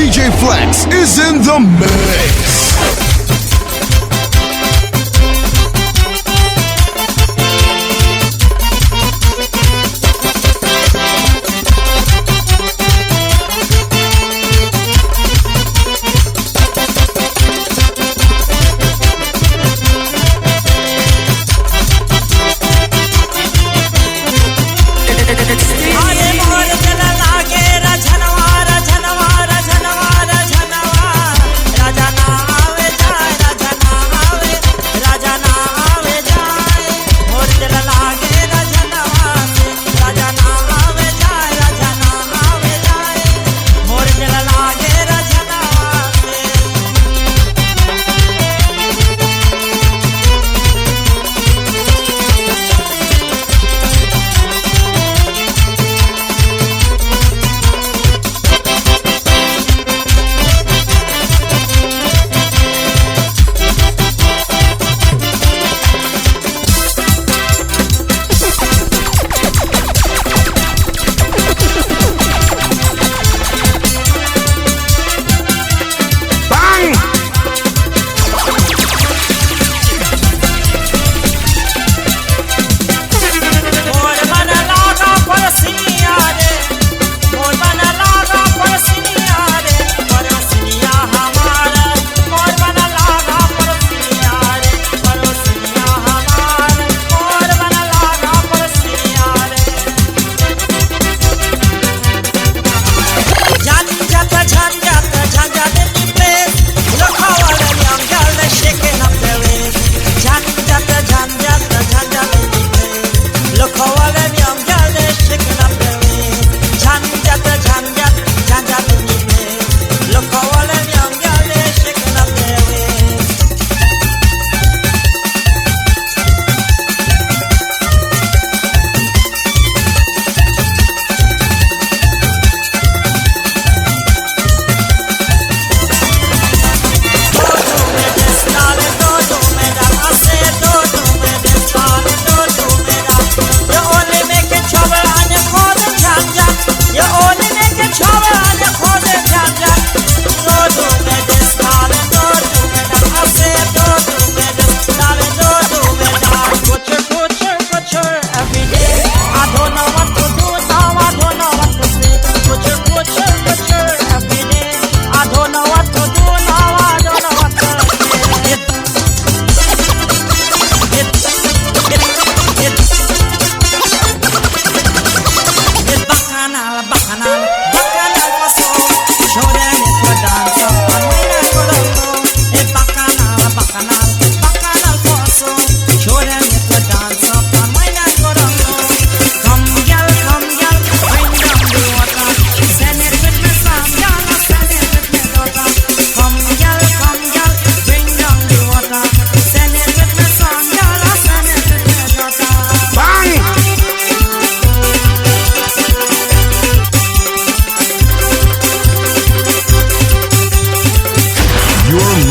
DJ Flex is in the mix.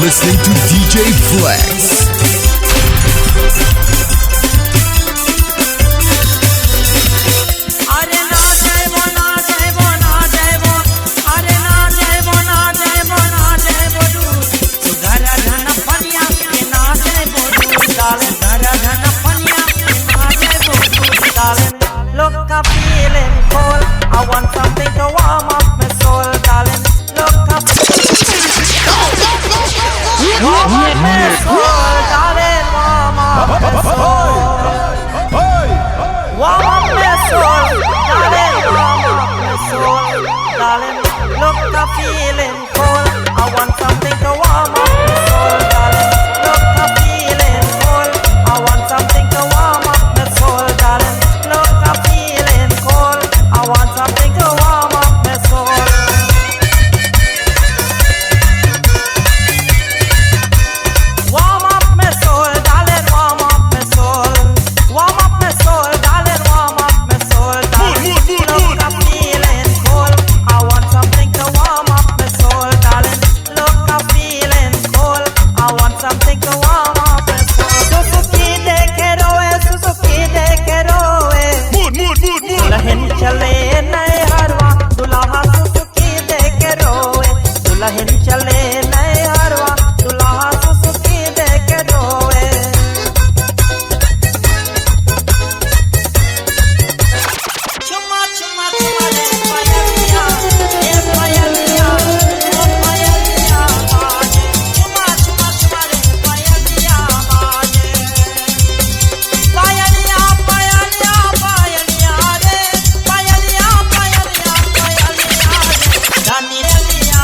Listening to DJ Flex. Look, I'm feeling cold. I want something to warm up my soul, darling. Look, I'm warm up my soul, darling. Warm up my soul. Warm up my soul, darling. Warm up my soul, darling. Look, I'm feeling cold. I want something to warm up my soul, darling. Look, I'm feeling cold. I want something to warm up my soul, darling. Look, I'm feeling cold. I want something to warm up my soul. Warm up my soul, darling. Warm up my soul. Warm up my soul, darling. Warm up my soul, darling. Look, I'm feeling cold. I want something to warm up my soul, darling. Look, I'm feeling दुल्हन चले नए हरवा दुल्हा सुसुकी दे के रोए चुमा चुमा चुमा रे पायलिया ये पायलिया ओ पायलिया बाजे चुमा चुमा चुमा रे पायलिया बाजे पायलिया पायलिया पायलिया रे पायलिया पायलिया पायलिया रे रानी रे लिया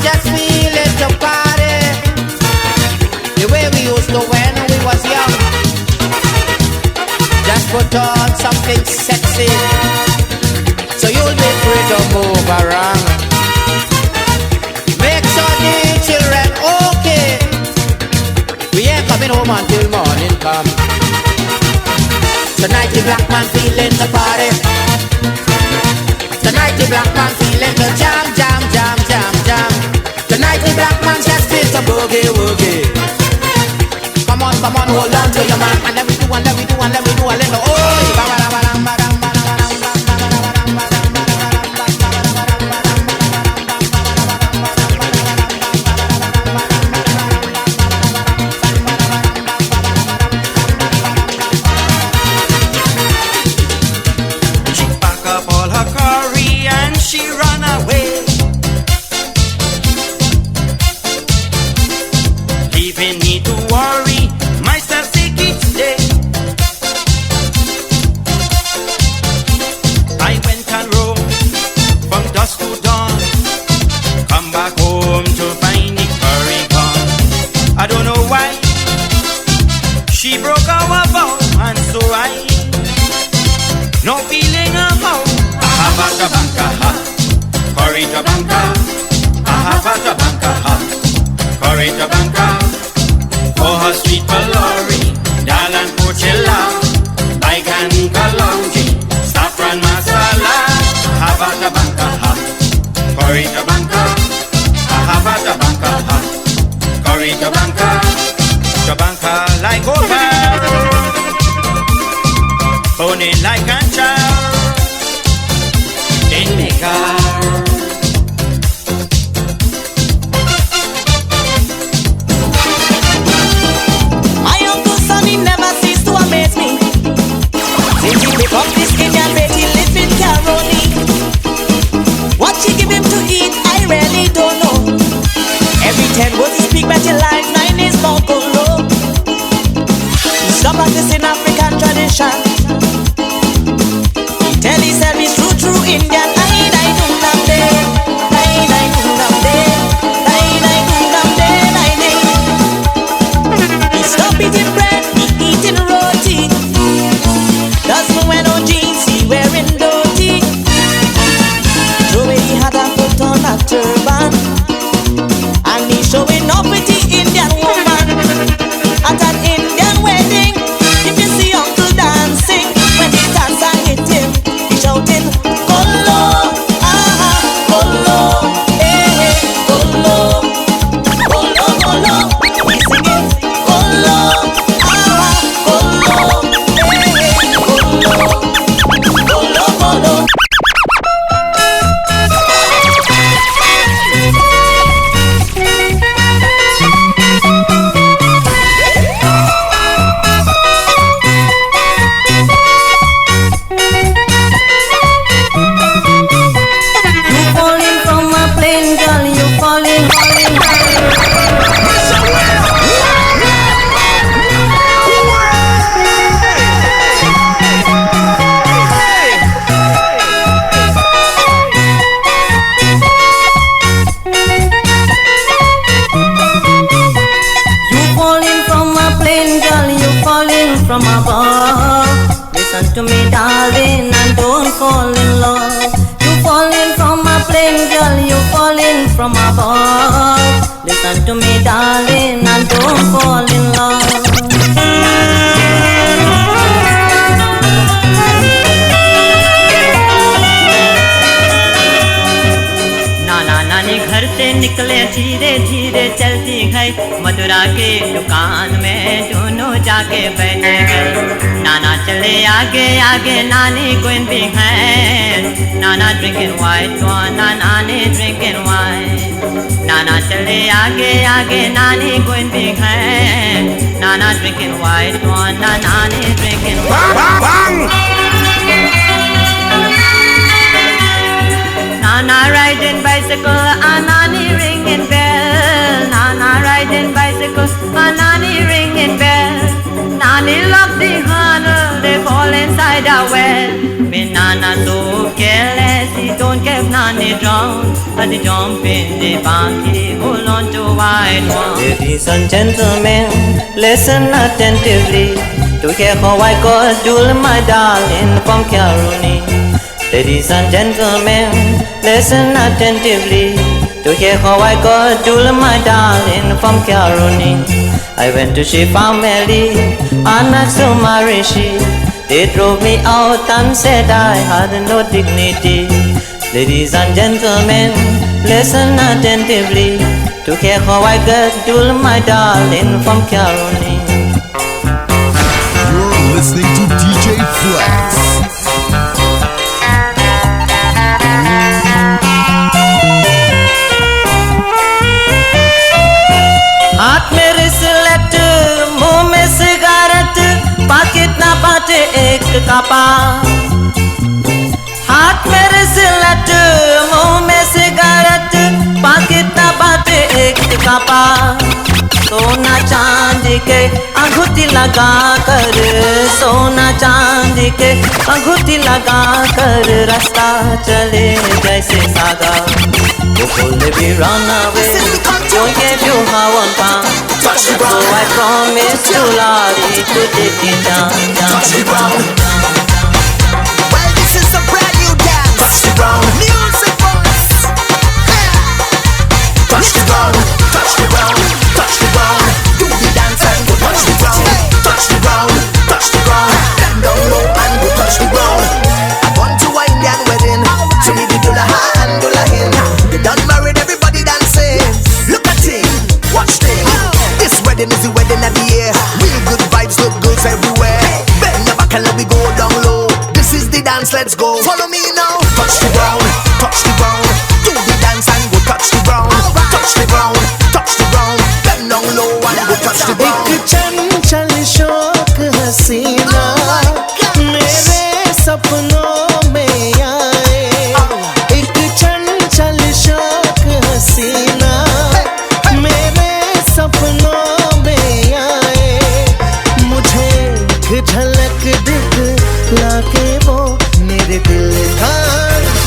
just feeling to party the way we used to when we was young. Just put on something sexy so you'll be free to move around. Make sure the children okay. We ain't coming home until morning come. Tonight the black man feeling the party. Tonight the black man feeling the jam, jam, jam, jam, jam. Tonight the black man just feels the boogie woogie. Come on, hold on to your man. And let me do, and let me do, and let me do a little oh. Mathura के दुकान में दोनों जाके बैठ गए। नाना चले आगे आगे, नानी going behind. Nana drinking white wine, Nana drinking wine. Nana chale aage aage, Nani going behind. Nana drinking white wine, Nana drinking wine. Bang, bang, bang. Nana riding bicycle, Nani ringing bell. Nana riding bicycle, Nani ringing bell. Nani love the honor, they fall inside our well. Me nana so careless, he don't get Nani drown. As he jump in the bank, he hold on to white one. Ladies and gentlemen, listen attentively to hear how I call my darling from Caroni. Ladies and gentlemen, listen attentively to hear how I got my darling from Caroni. I went to she family and asked to marry she. They drove me out and said I had no dignity. Ladies and gentlemen, listen attentively to hear how I got my darling from Caroni. You're listening to DJ Flex. हाथ में रिसलेट मुंह में cigarette packet ना बाटे एक का पास हाथ में रिसलेट मुंह में सिगारेट पाकिट ना बाटे एक का पास सोना चांदी के अंगूठी लगा कर सोना चांदी के अंगूठी लगा कर रास्ता चले जैसे सागा वो बोले भी run away don't give you how one pound so I promise you Lottie to take it down Touch the ground. Well, this is a brand new dance. Touch the ground. Music box. Touch the ground. Touch the ground. Touch the ground. Do the dance and go touch the ground. Touch the ground. Touch the ground. Bend down low and go touch the ground. I want to wine and wedding. So me the dula and dula hin. They done married, everybody dancing. Look at it, watch it. This wedding is the wedding of the year. Real good vibes, look good everywhere. Bend your back and let me go down low. This is the dance, let's go. Follow me now. Touch the ground, touch the ground. Do the dance and go touch the ground. Touch the ground, touch the ground. Bend down low and go touch the ground. एक चंचल शौक हसीना मेरे सपनों में आए एक चंचल शौक हसीना मेरे सपनों में आए मुझे एक झलक दिखला के वो मेरे दिल का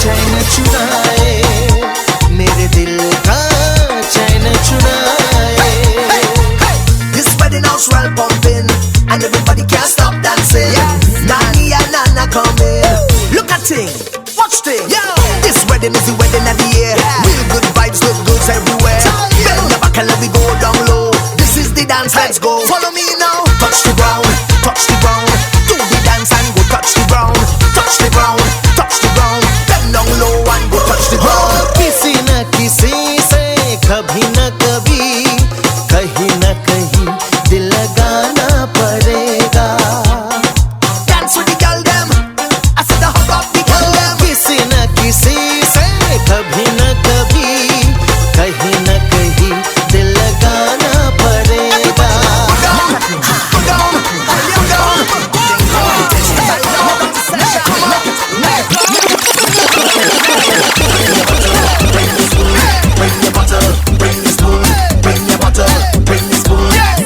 चैन चुराए मेरे दिल का चैन चुराए This wedding house well pumping, and everybody can't stop dancing. Nani and Nana coming. Look at it, watch it. This wedding is the wedding of the year. Real good vibes, look good everywhere. Bend your back and let me go down low. This is the dance, let's go. Follow me now. Touch the ground, touch the ground. Do the dance and go touch the ground. Touch the ground, touch the ground. Bend down low and go touch the ground. किसी न किसी से कभी न कभी कहीं न कहीं दिल लगाना पड़ेगा Dance with the girl them. I said the hug up the girl them. किसी न किसी से कभी न कभी कहीं न कहीं दिल लगाना पड़ेगा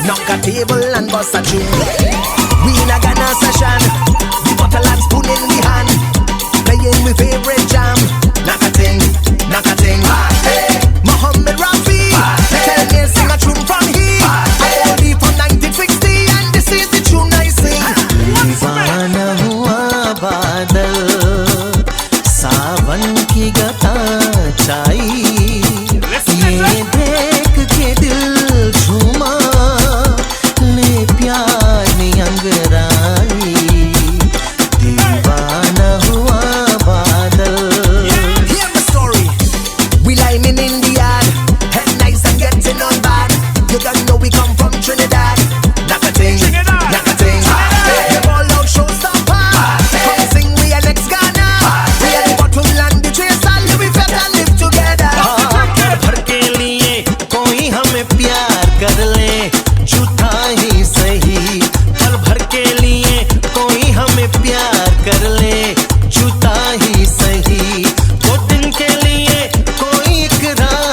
Knock a table and bust a tune. We in a Ghana session. The bottle and spoon in the hand. Playing my favorite jam. Knock a thing, knock a thing. Hey, Muhammad Rafi. Tell me sing a tune from here. I only from 1960 and this is the tune I sing. दीवाना हुआ बादल सावन की गता छाई ये देख के दिल झूमा ले प्यार में अंगराई दीवाना हुआ बादल Hear the story. We liming in the yard. Head nice and getting on bad. You don't know we come from Trinidad. Knock a thing, knock a thing. Hey, all out showstopper. Come sing we are next Ghana. We are the bottle and the trace and we fed and live together. पल भर के लिए कोई हमें प्यार कर ले झूठा ही सही पल भर के लिए कोई हमें प्यार कर ले झूठा ही सही वो दिन के लिए कोई इकरार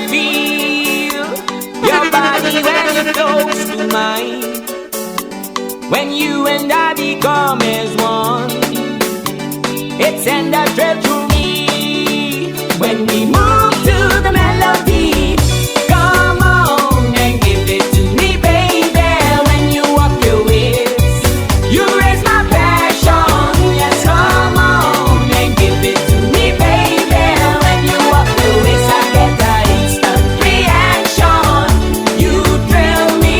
feel your body when you're close to mine. When you and I become as one, it sends a thrill through me. When we move to the melody, come on and give it to me, baby. When you walk your ways, you raise my passion. Yes, come on and give it to me, baby. When you walk your ways, I get an instant reaction. You thrill me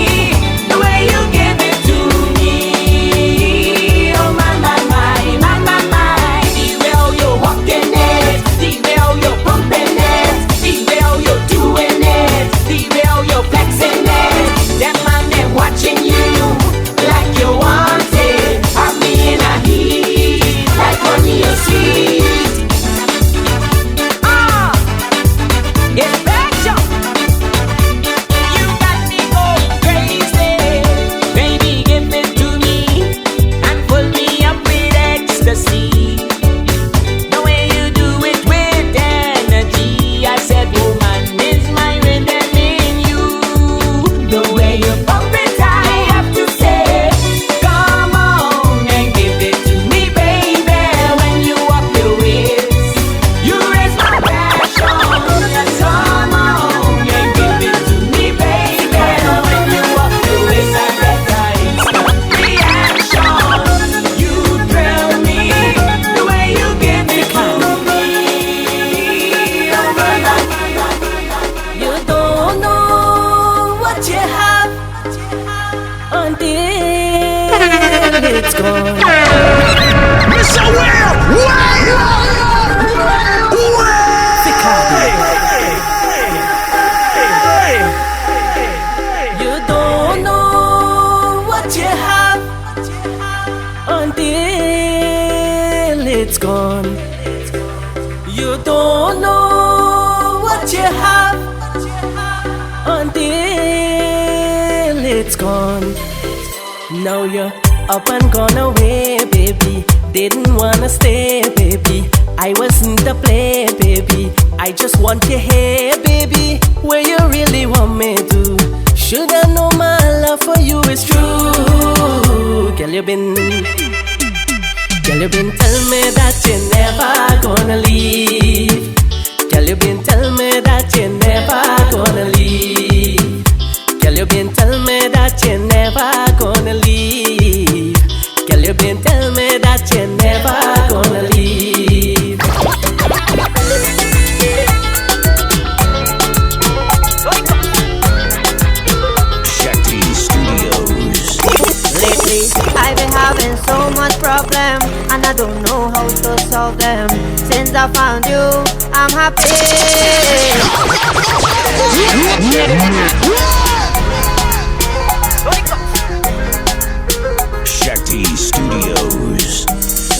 the way you give it to me. Oh my, my, my, my, my, my. The way how you're walking it, the way how you're pumping it, the way how you're doing it, the way how you're flexing it. Them man, them watching you like you want it. Have me in a heat like honey or sweet. Ah, it's passion. You got me going crazy. Baby, give it to me and pull me up with ecstasy. The way you do it with energy, I said, woman, is my rhythm in you. The way you pump it, I have to say, come on and give it to me, baby. When you walk your ways, you raise my passion. Yes, come on and give it to me, baby. When you walk your ways, I get an instant reaction. You thrill me the way you give it to me. Oh my God. You don't know what you have until it's gone. Mr. You don't know what you have until it's gone. You don't know what you have until it's gone. Now you're up and gone away, baby. Didn't wanna stay, baby. I wasn't to play, baby. I just want you here, baby. Where you really want me to. Shoulda know my love for you is true. Girl, you been telling me that you're never gonna leave. Girl, you been telling me that you're never gonna leave. Girl, you been telling me that you're never gonna leave. Girl, you been telling me that you're never gonna leave. Shakti Studios. Lately, I've been having so much problem, and I don't know how to solve them. Since I found you, I'm happy. Shakti Studios.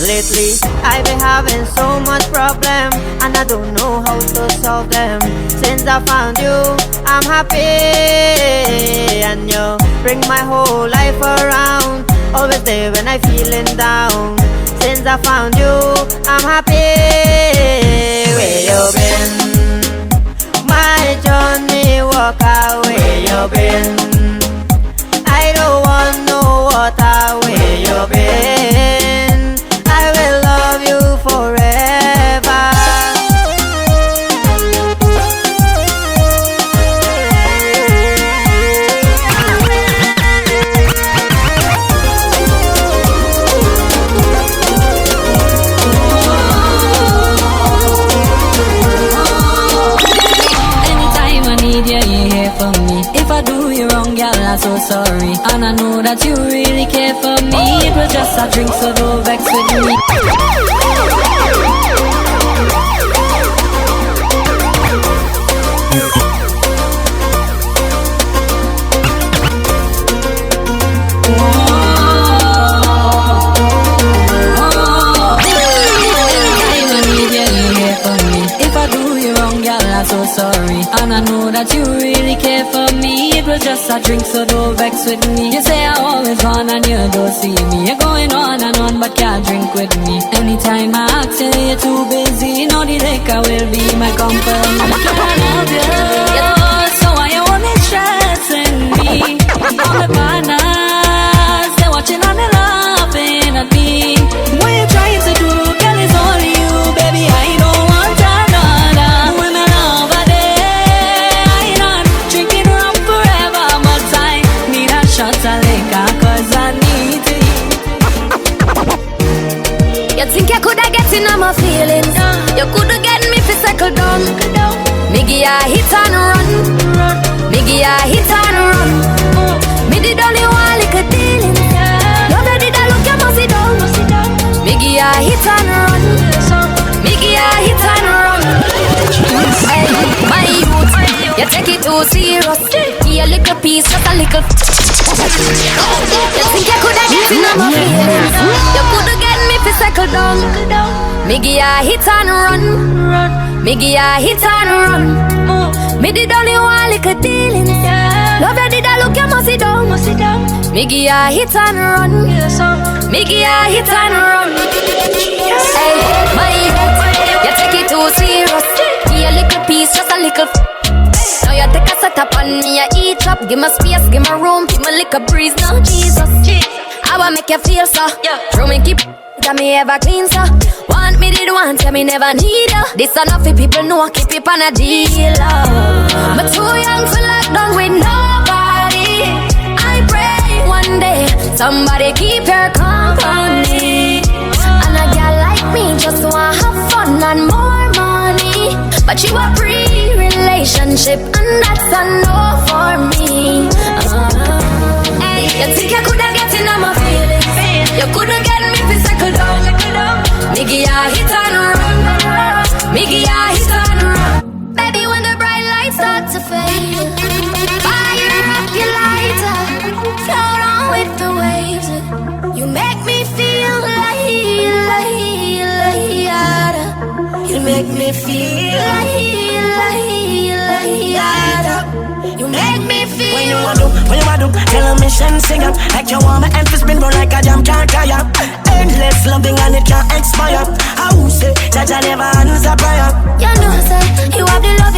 Lately, I've been having so much problem, and I don't know how to solve them. Since I found you, I'm happy. And you bring my whole life around, always there when I'm feeling down. Since I found you, I'm happy. Where you been? My journey walk away you been. I don't want no water where you been. I will love you forever. Anytime I need you, you're here for me. If I do you wrong, girl, I'm so sorry. And I know that you really care for me. It was just a drink, so don't vex with me. Anytime I need you, you're here for me. If I do you wrong, girl, I'm so sorry. And I know that you really care for me. It was just a drink, so don't vex with me. You say I always gone and you don't see me. You're going on and on, but can't drink with me. Anytime I ask you, you're too busy. Know the liquor will be my company. I love you. give a hit and run. Me give a hit and run. Me did only one little dealing. Love you did I look you must sit down. Me give a hit and run. Me give a hit and run. Hey, my youth, you take it too serious. Give a little piece, just a little. You think you coulda get in on my feelings? You coulda get me fi settle down. Me give a hit and run. Me give a hit and run. Me did only one little dealing. Love you did I look you must sit down. Me give a hit and run. Me give a hit and run. Hey, my youth, you take it too serious. Give a little piece, just a little. Now you take a set up on me, you eat up. Give me space, give me room, give me lick a breeze. Now Jesus, I wanna make you feel so. Throw me keep that me ever clean so. Want me did want, tell me never need you. This enough for people know I keep it on a deal. But too young for lockdown with nobody. I pray one day somebody keep your company. And a girl like me just wanna have fun and more money. But you a pre-relationship and that's a no for me. Hey, you think you coulda get in on my feelings? You coulda get me physical down. Me give a hit and run. Me give a hit and run. Baby, when the bright lights start to fade, fire up your lighter, float on with the waves. You make me feel like you make me feel like you make me feel. When you want to, tell a mission sing up. Like you want my emphasis spin run like a jam can't tire. Endless loving and it can't expire. I will say that I never answer prayer. You know, say, you have the love